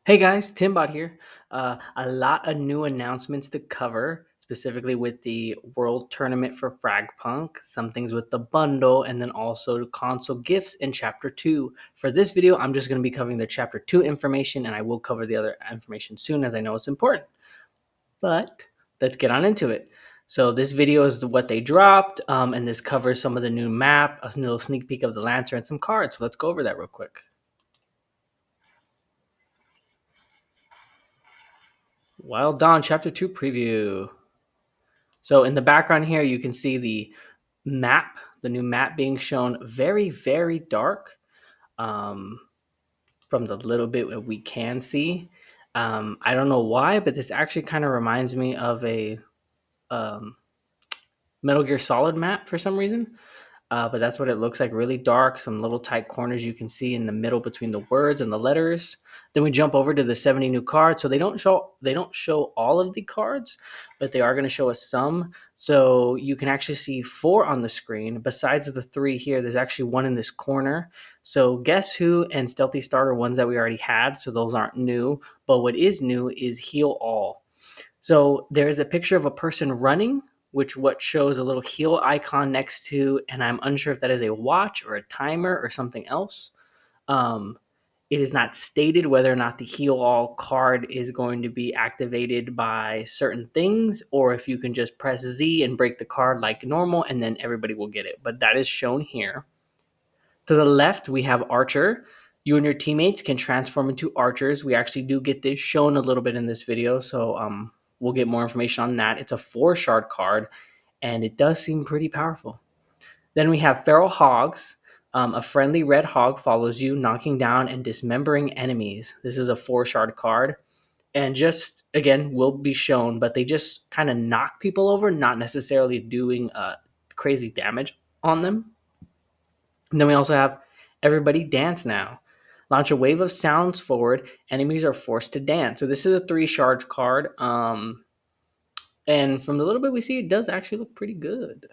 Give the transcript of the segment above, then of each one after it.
Hey guys, Timbot here. A lot of new announcements to cover, specifically with the World Tournament for FragPunk, some things with the bundle, and then also console gifts in Chapter 2. For this video, I'm just going to be covering the Chapter 2 information, and I will cover the other information soon as I know it's important. But let's get on into it. So this video is what they dropped, and this covers some of the new map, a little sneak peek of the Lancer, and some cards. So let's go over that real quick. Wild Dawn Chapter 2 preview. So in the background here, you can see the map, the new map being shown very, very dark um, from the little bit that we can see. I don't know why, but this actually kind of reminds me of a um, Metal Gear Solid map for some reason. But that's what it looks like, really dark, some little tight corners you can see in the middle between the words and the letters. Then we jump over to the 70 new cards. So they don't show all of the cards, but they are going to show us some. So you can actually see 4 on the screen. Besides the 3 here, there's actually 1 in this corner. So Guess Who and Stealthy Start are ones that we already had, so those aren't new. But what is new is Heal All. So there's a picture of a person running, which what shows a little heal icon next to, and I'm unsure if that is a watch or a timer or something else. Um, it is not stated whether or not the heal all card is going to be activated by certain things, or if you can just press Z and break the card like normal, and then everybody will get it. But that is shown here. To the left, we have Archer. You and your teammates can transform into archers. We actually do get this shown a little bit in this video, so we'll get more information on that. It's a 4 shard card, and it does seem pretty powerful. Then we have Feral Hogs. A friendly red hog follows you, knocking down and dismembering enemies. This is a 4 shard card, and just again will be shown, but they just kind of knock people over, not necessarily doing crazy damage on them. And then we also have Everybody Dance Now. Launch a wave of sounds forward. Enemies are forced to dance. So this is a 3 shard card. And from the little bit we see, it does actually look pretty good.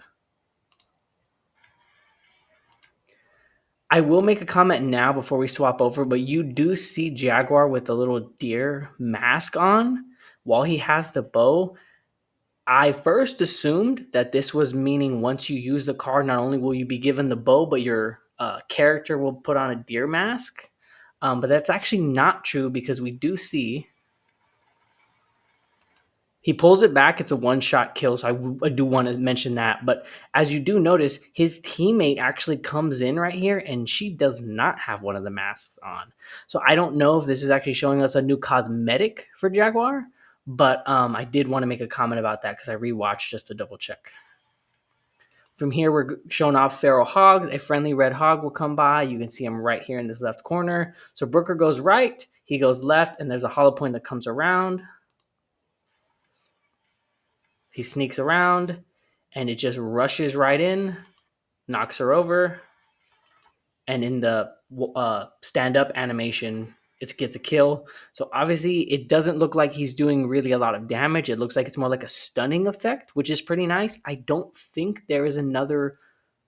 I will make a comment now before we swap over, but you do see Jaguar with the little deer mask on while he has the bow. I first assumed that this was meaning once you use the card, not only will you be given the bow, but your character will put on a deer mask. But that's actually not true because we do see he pulls it back. It's a 1 shot kill. So I do want to mention that. But as you do notice, his teammate actually comes in right here and she does not have one of the masks on. So I don't know if this is actually showing us a new cosmetic for Jaguar. But I did want to make a comment about that because I rewatched just to double check. From here, we're showing off feral hogs. A friendly red hog will come by. You can see him right here in this left corner. So Brooker goes right, he goes left, and there's a hollow point that comes around. He sneaks around, and it just rushes right in, knocks her over, and in the stand-up animation, it gets a kill. So obviously, it doesn't look like he's doing really a lot of damage. It looks like it's more like a stunning effect, which is pretty nice. I don't think there is another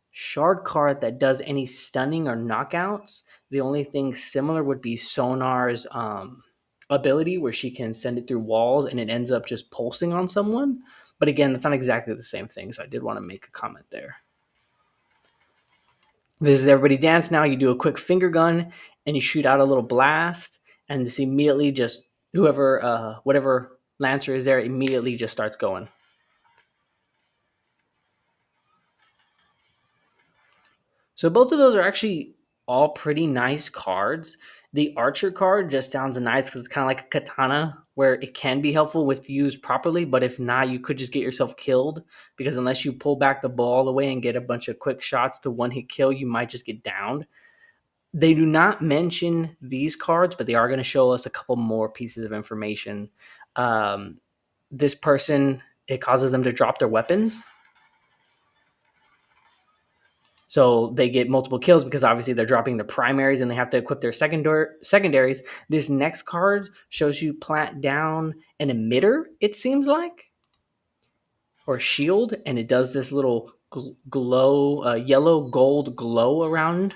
shard card that does any stunning or knockouts. The only thing similar would be Sonar's ability, where she can send it through walls and it ends up just pulsing on someone. But again, that's not exactly the same thing. So I did want to make a comment there. This is Everybody Dance Now. You do a quick finger gun and you shoot out a little blast, and this immediately just whatever Lancer is there immediately just starts going. So both of those are actually all pretty nice cards. The Archer card just sounds nice because it's kind of like a katana where it can be helpful if used properly, but if not, you could just get yourself killed because unless you pull back the ball all the way and get a bunch of quick shots to one hit kill, you might just get downed. They do not mention these cards, but they are going to show us a couple more pieces of information. Um, this person, it causes them to drop their weapons. So they get multiple kills because obviously they're dropping the primaries and they have to equip their secondaries. This next card shows you plant down an emitter, it seems like, or shield, and it does this little glow, yellow gold glow around.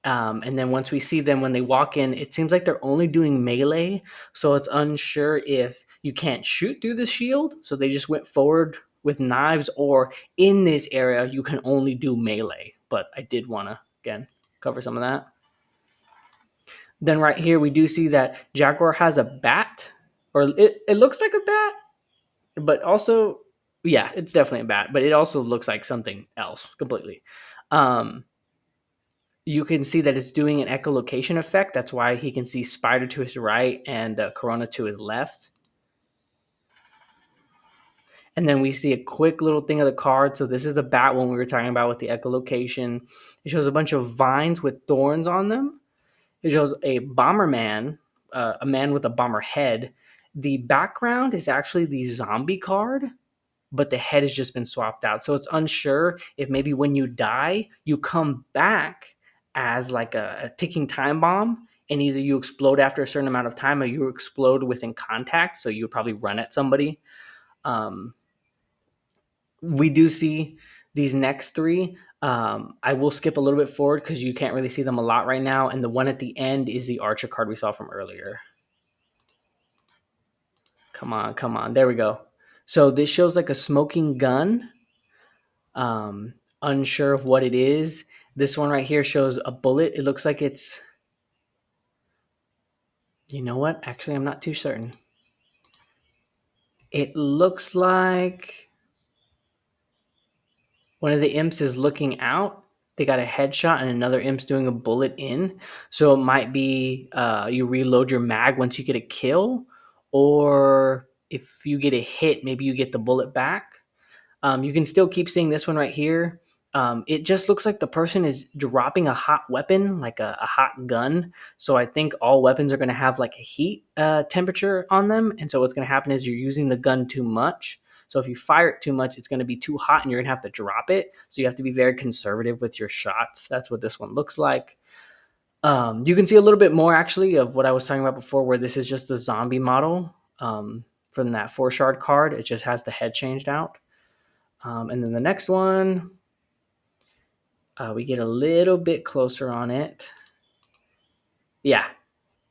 And then once we see them when they walk in, it seems like they're only doing melee. So it's unsure if you can't shoot through the shield. So they just went forward with knives, or in this area, you can only do melee. But I did want to, again, cover some of that. Then right here, we do see that Jaguar has a bat, or it looks like a bat, but also, yeah, it's definitely a bat, but it also looks like something else completely. You can see that it's doing an echolocation effect. That's why he can see Spider to his right and Corona to his left. And then we see a quick little thing of the card. So this is the bat one we were talking about with the echolocation. It shows a bunch of vines with thorns on them. It shows a Bomberman, a man with a bomber head. The background is actually the zombie card, but the head has just been swapped out. So it's unsure if maybe when you die, you come back as like a ticking time bomb, and either you explode after a certain amount of time or you explode within contact. So you would probably run at somebody. Um, we do see these next three. I will skip a little bit forward because you can't really see them a lot right now. And the one at the end is the Archer card we saw from earlier. Come on, come on. There we go. So this shows like a smoking gun. Um, Unsure of what it is. This one right here shows a bullet. It looks like it's, you know what? Actually, I'm not too certain. It looks like one of the imps is looking out. They got a headshot and another imp's doing a bullet in. So it might be you reload your mag once you get a kill, or if you get a hit, maybe you get the bullet back. You can still keep seeing this one right here. It just looks like the person is dropping a hot weapon, like a hot gun. So I think all weapons are going to have like a heat temperature on them. And so what's going to happen is you're using the gun too much. So if you fire it too much, it's going to be too hot and you're going to have to drop it. So you have to be very conservative with your shots. That's what this one looks like. You can see a little bit more actually of what I was talking about before, where this is just a zombie model from that 4-shard card. It just has the head changed out. And then the next one, we get a little bit closer on it. Yeah.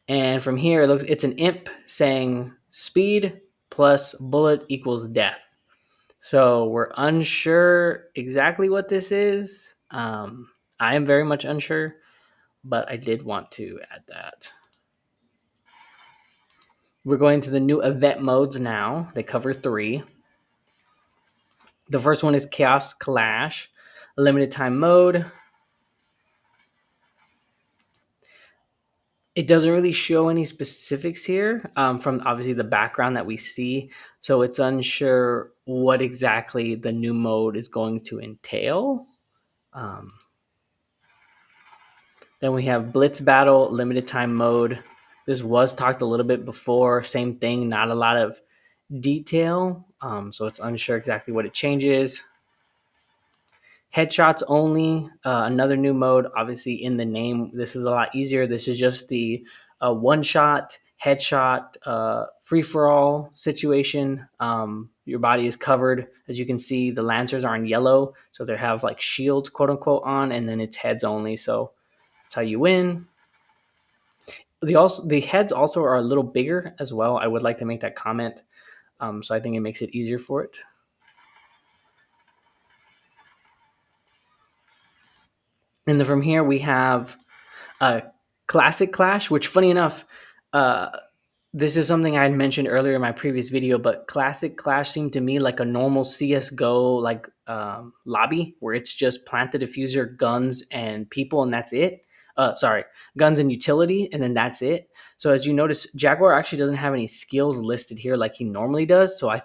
And from here, it's an imp saying speed plus bullet equals death. So we're unsure exactly what this is. I am very much unsure, but I did want to add that. We're going to the new event modes now. They cover 3. The first one is Chaos Clash, a limited time mode. It doesn't really show any specifics here from obviously the background that we see. So it's unsure what exactly the new mode is going to entail. Then we have Blitz Battle, limited time mode. This was talked a little bit before. Same thing, not a lot of detail. So it's unsure exactly what it changes. Headshots only, another new mode. Obviously, in the name, this is a lot easier. This is just the one-shot headshot free-for-all situation. Your body is covered. As you can see, the Lancers are in yellow, so they have like shields, quote-unquote, on, and then it's heads only. So that's how you win. The heads also are a little bigger as well. I would like to make that comment. So I think it makes it easier for it. And then from here, we have Classic Clash, which, funny enough, uh, this is something I had mentioned earlier in my previous video, but Classic Clash seemed to me like a normal CSGO like lobby where it's just plant the diffuser, guns, and people, and that's it. Sorry, guns and utility, and then that's it. So as you notice, Jaguar actually doesn't have any skills listed here like he normally does. So I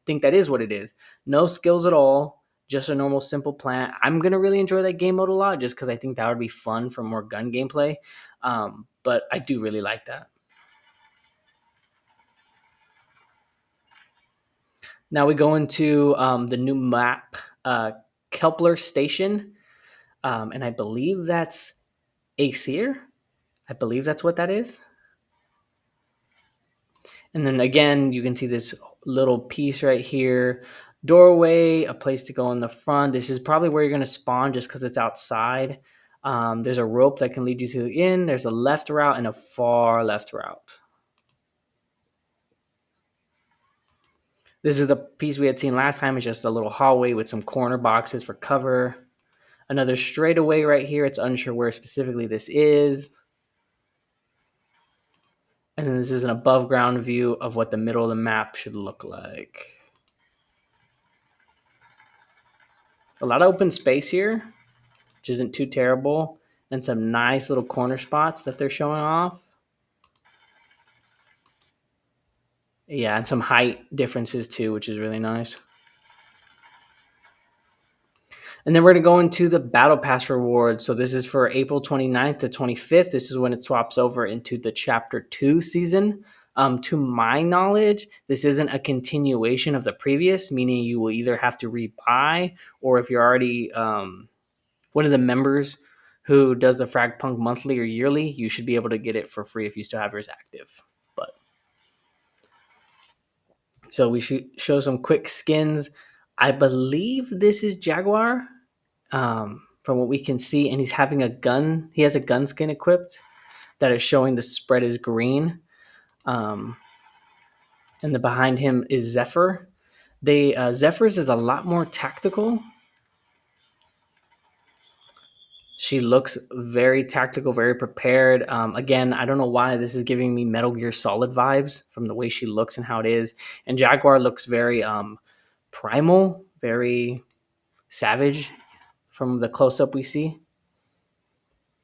think that is what it is. No skills at all, just a normal simple plant. I'm gonna really enjoy that game mode a lot just because I think that would be fun for more gun gameplay. But I do really like that. Now we go into the new map, Kepler Station, and I believe that's Aesir. I believe that's what that is. And then again, you can see this little piece right here. Doorway, a place to go in the front. This is probably where you're going to spawn just because it's outside. There's a rope that can lead you to the inn. There's a left route and a far left route. This is the piece we had seen last time. It's just a little hallway with some corner boxes for cover. Another straightaway right here. It's unsure where specifically this is. And then this is an above ground view of what the middle of the map should look like. A lot of open space here, which isn't too terrible. And some nice little corner spots that they're showing off. Yeah, and some height differences too, which is really nice. And then we're going to go into the Battle Pass rewards. So this is for April 29th to 25th. This is when it swaps over into the Chapter 2 season. To my knowledge, this isn't a continuation of the previous, meaning you will either have to rebuy, or if you're already one of the members who does the FragPunk monthly or yearly, you should be able to get it for free if you still have yours active. But so we should show some quick skins. I believe this is Jaguar, from what we can see, and he's having a gun. He has a gun skin equipped that is showing the spread is green. And the behind him is Zephyr. Zephyr's is a lot more tactical. She looks very tactical, very prepared. Again, I don't know why this is giving me Metal Gear Solid vibes from the way she looks and how it is. And Jaguar looks very primal, very savage from the close up we see.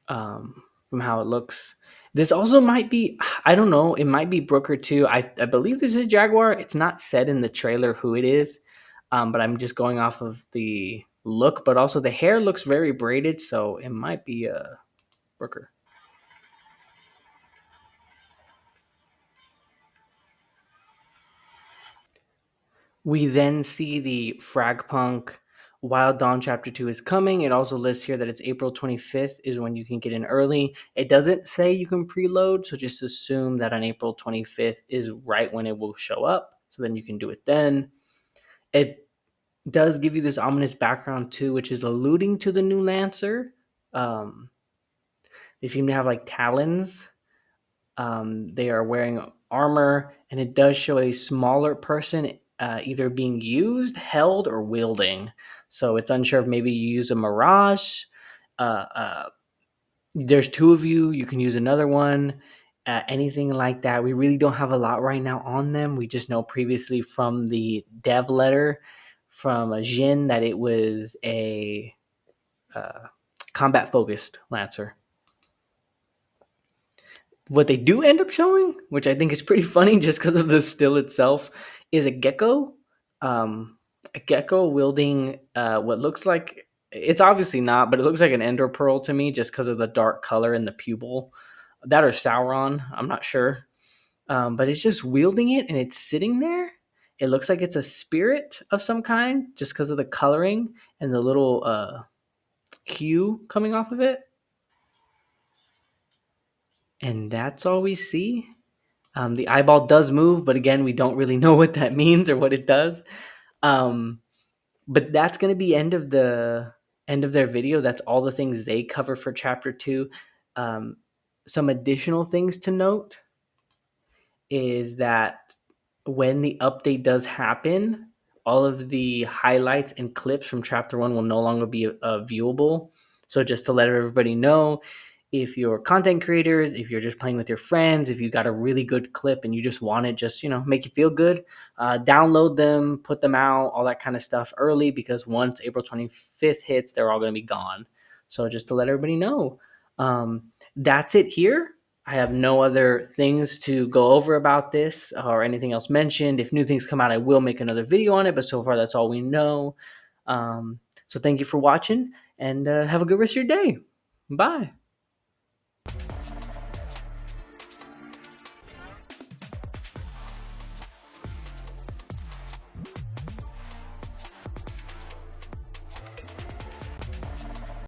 From how it looks. This also might be, I don't know, it might be Brooker too. I believe this is Jaguar. It's not said in the trailer who it is, but I'm just going off of the look. But also the hair looks very braided, so it might be Brooker. We then see the FragPunk Wild Dawn Chapter 2 is coming. It also lists here that it's April 25th is when you can get in early. It doesn't say you can preload, so just assume that on April 25th is right when it will show up. So then you can do it then. It does give you this ominous background too, which is alluding to the new Lancer. They seem to have like talons. They are wearing armor, and it does show a smaller person either being used, held, or wielding. So it's unsure if maybe you use a Mirage. Uh, uh, there's two of you. You can use another one. Anything like that. We really don't have a lot right now on them. We just know previously from the dev letter from Jin that it was a combat focused Lancer. What they do end up showing, which I think is pretty funny just because of the still itself, is um, a gecko wielding what looks like, it's obviously not, but it looks like an ender pearl to me just because of the dark color and the pupil. That or Sauron, I'm not sure. But it's just wielding it and it's sitting there. It looks like it's a spirit of some kind just because of the coloring and the little hue coming off of it. And that's all we see. The eyeball does move, but again, we don't really know what that means or what it does. Um, but that's going to be end of their video. That's all the things they cover for chapter 2. Some additional things to note is that when the update does happen, all of the highlights and clips from chapter 1 will no longer be viewable. So just to let everybody know, if you're content creators, if you're just playing with your friends, if you got a really good clip and you just want it, just make you feel good, download them, put them out, all that kind of stuff early, because once April 25th hits, they're all going to be gone. So just to let everybody know, that's it here. I have no other things to go over about this or anything else mentioned. If new things come out, I will make another video on it, but so far that's all we know. So thank you for watching, and have a good rest of your day. Bye.